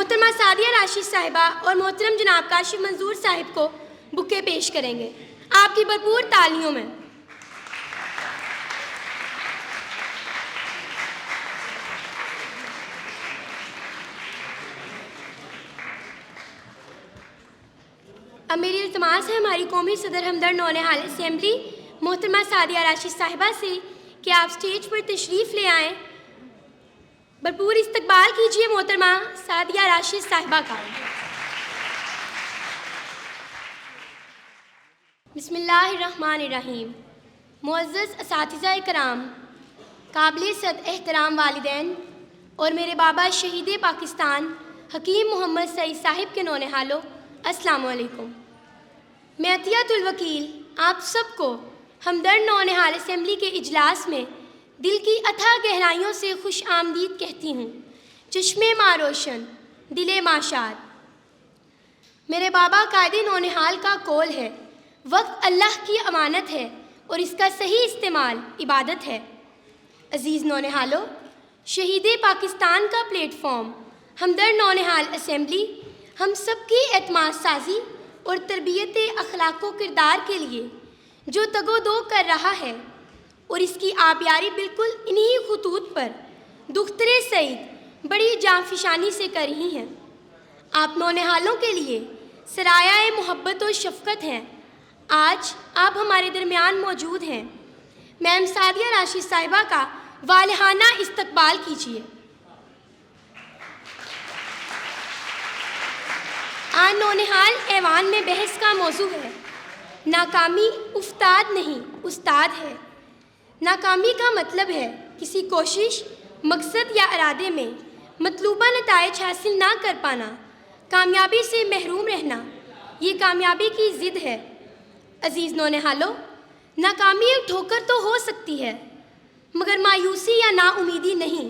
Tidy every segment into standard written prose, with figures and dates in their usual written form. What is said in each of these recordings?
محترمہ سعدیہ راشد صاحبہ اور محترم جناب کاشف منظور صاحب کو بکے پیش کریں گے. آپ کی بھرپور تالیوں میں. اب میری التماس ہے ہماری قومی صدر ہمدرد نونہال اسمبلی محترمہ سعدیہ راشد صاحبہ سے کہ آپ سٹیج پر تشریف لے آئیں. بھرپور استقبال کیجیے محترمہ سعدیہ راشد صاحبہ کا. بسم اللہ الرحمن الرحیم. معزز اساتذہ کرام، قابل صد احترام والدین اور میرے بابا شہید پاکستان حکیم محمد سعید صاحب کے نونہالوں، السلام علیکم. میں عطیۃ الوکیل آپ سب کو ہمدرد نونہال اسمبلی کے اجلاس میں دل کی اتھاہ گہرائیوں سے خوش آمدید کہتی ہوں. چشمے ماں روشن، دل ماں شاد. میرے بابا قائد نونہال کا قول ہے، وقت اللہ کی امانت ہے اور اس کا صحیح استعمال عبادت ہے. عزیز نونہالوں، شہید پاکستان کا پلیٹ فارم ہمدرد نونہال اسمبلی ہم سب کی اعتماد سازی اور تربیت اخلاق و کردار کے لیے جو تگ و دو کر رہا ہے اور اس کی آبیاری بالکل انہی خطوط پر دختر سعید بڑی جانفشانی سے کر رہی ہیں. آپ نونہالوں کے لیے سرایہ محبت و شفقت ہیں. آج آپ ہمارے درمیان موجود ہیں. میم سعدیہ راشد صاحبہ کا والہانہ استقبال کیجیے. آج نونہال ایوان میں بحث کا موضوع ہے، ناکامی افتاد نہیں استاد ہے. ناکامی کا مطلب ہے کسی کوشش، مقصد یا ارادے میں مطلوبہ نتائج حاصل نہ کر پانا، کامیابی سے محروم رہنا. یہ کامیابی کی ضد ہے. عزیز نونہالوں، ناکامی ایک ٹھوکر تو ہو سکتی ہے مگر مایوسی یا نا امیدی نہیں.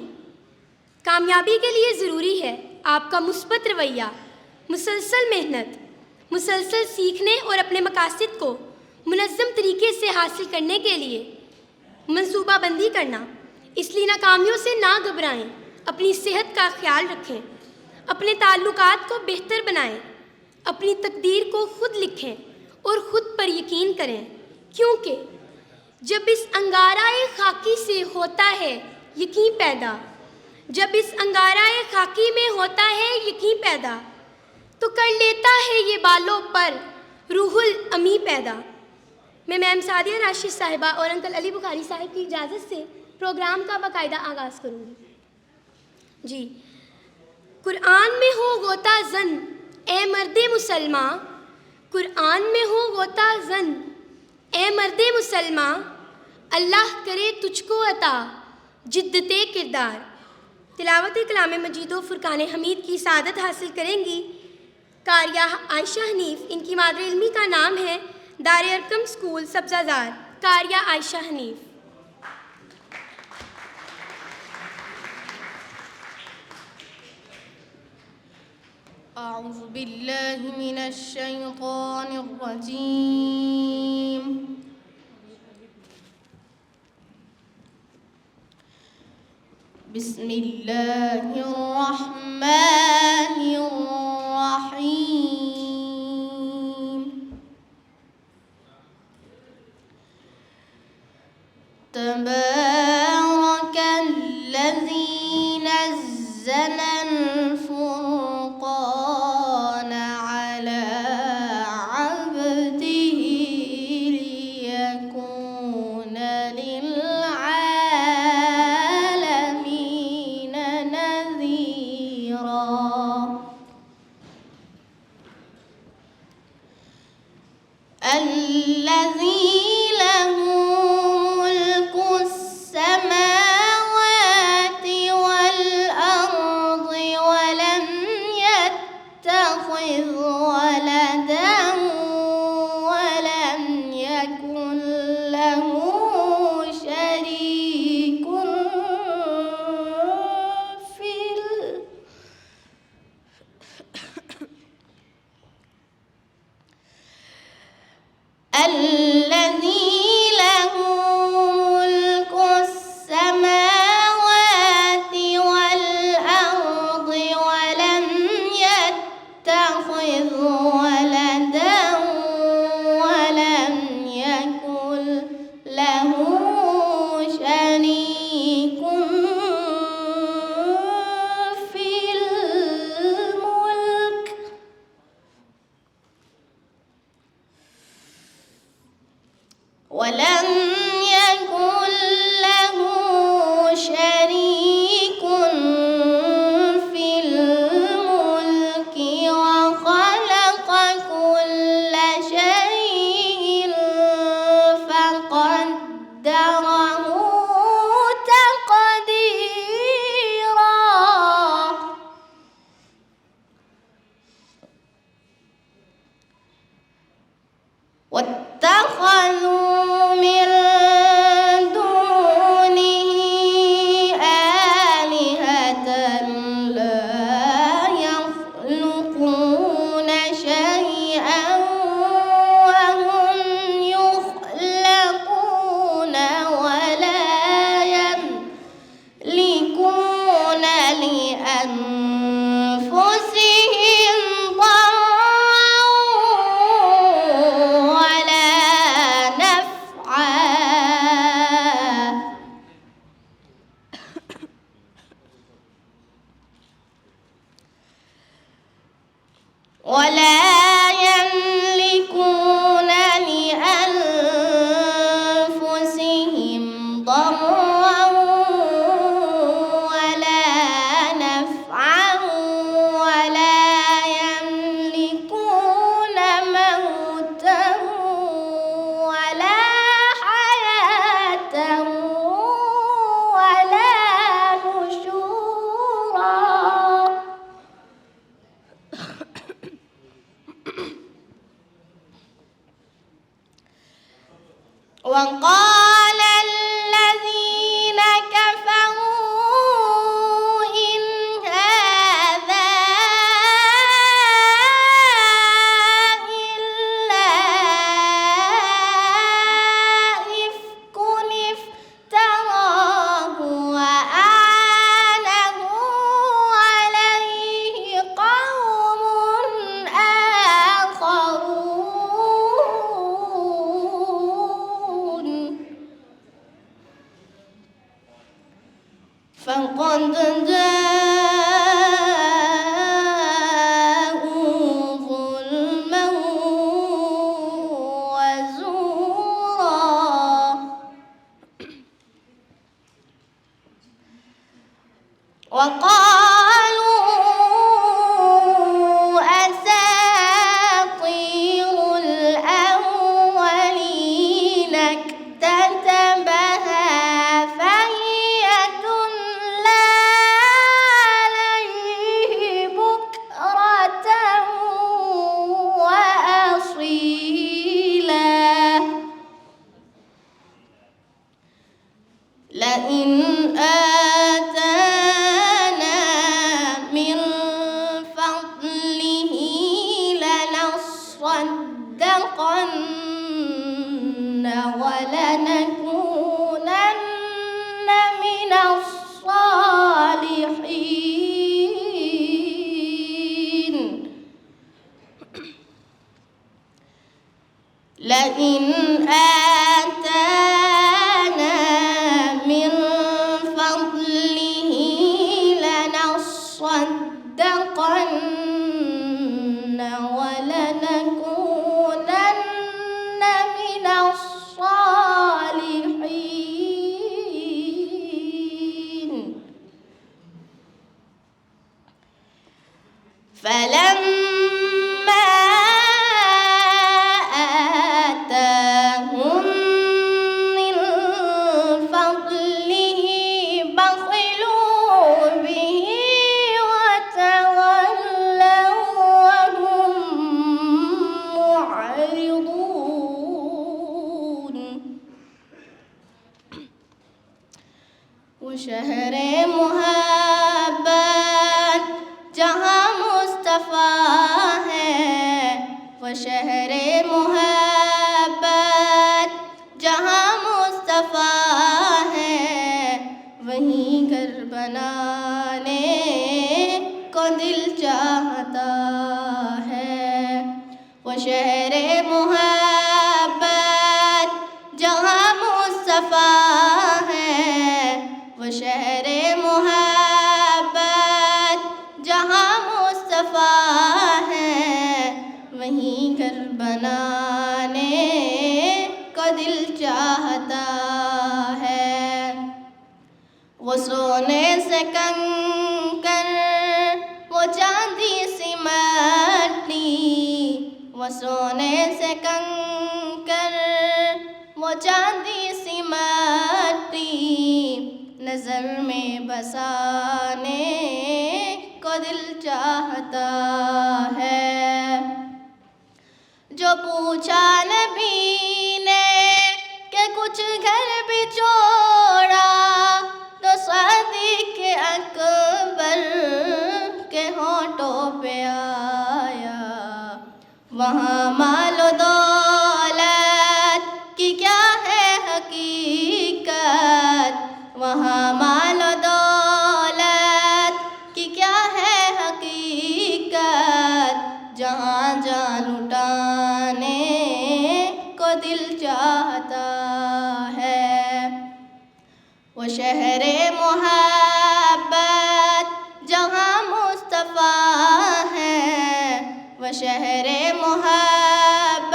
کامیابی کے لیے ضروری ہے آپ کا مثبت رویہ، مسلسل محنت، مسلسل سیکھنے اور اپنے مقاصد کو منظم طریقے سے حاصل کرنے کے لیے منصوبہ بندی کرنا. اس لیے ناکامیوں سے نہ گھبرائیں، اپنی صحت کا خیال رکھیں، اپنے تعلقات کو بہتر بنائیں، اپنی تقدیر کو خود لکھیں اور خود پر یقین کریں. کیونکہ جب اس انگارۂ خاکی سے ہوتا ہے یقین پیدا، جب اس انگارۂ خاکی میں ہوتا ہے یقین پیدا، تو کر لیتا ہے یہ بالوں پر روح الامی پیدا. میں میم سعدیہ راشد صاحبہ اور انکل علی بخاری صاحب کی اجازت سے پروگرام کا باقاعدہ آغاز کروں گی. جی. قرآن میں ہو غوطہ زن اے مرد مسلماں، قرآن میں ہو غوطہ زن اے مرد مسلماں، اللہ کرے تجھ کو عطا جدت کردار. تلاوت کلام مجید و فرقان حمید کی سعادت حاصل کریں گی قاریہ عائشہ حنیف. ان کی مادری علمی کا نام ہے دار ارقم اسکول سبزہ زار. قاریہ عائشہ حنیف. اعوذ باللہ من الشیطان الرجیم. بسم اللہ الرحمن الرحیم. تبارک الذی نزل الفرقان علی عبده لیکون للعالمین نذیرا. الذی ملك السماوات والأرض ولا يملكون لأنفسهم ضرا ولا نفعا ولا يملكون موتا ولا حياة ولا نشورا. وقال الذين كفروا إن هذا إلا إفك افتراه وأعانه عليه قوم آخرون فقد جاءوا ظلما وزورا. وقالوا أساطير الأولين اكتتبها فهي تملى عليه بكرة وأصيلا. لئن آتانا من فضله لنصدقن ولنكونن من الصالحين. لئن آتانا من فضله لنصدقن ولنكونن من الصالحين. فلما آتاهم من فضله بخلوا به وتولوا وهم معرضون. وشهر محبت जहाँ मुस्तफ़ा है वो शहर मोहब्बत जहाँ मुस्तफ़ा है वहीं घर बनाने को दिल चाहता है। वो शहर मोहब्बत जहाँ मुस्तफ़ा है वो शहर मोहब्बत जहाँ मुस्तफ़ा है वहीं घर बनाने को दिल चाहता है। वो सोने से कंकर वो चांदी सी मट्टी वो सोने से कंकर वो चांदी सी मट्टी नज़र में बसाने को दिल चाहता है। जो पूछा नबी ने कि कुछ घर भी छोड़ा तो सदीक़ अकबर के होठों पे आया। वहाँ मालो दौलत की क्या है हकीकत वहाँ मालो दौलत की क्या है हकीकत जहाँ जान लुटाने को दिल चाहता है। वो शहरे मोहब्बत जहाँ मुस्तफ़ा है وہ شہر محبت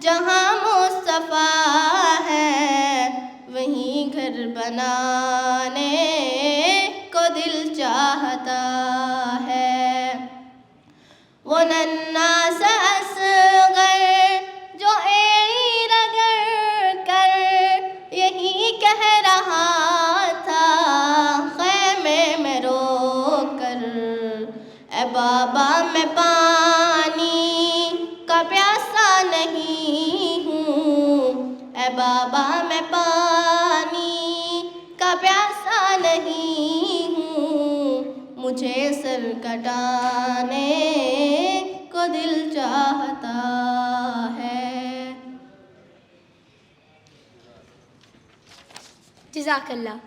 جہاں مصطفیٰ ہے، وہیں گھر بنانے کو دل چاہتا ہے۔ وہ ننھا سا اصغر جو ایڑی رگڑ کر یہی کہہ رہا تھا خیمے میں رو کر، اے بابا میں پانی کا پیاسا نہیں ہوں، اے بابا میں پانی کا پیاسا نہیں ہوں، مجھے سر کٹانے کو دل چاہتا ہے۔ جزاک اللہ۔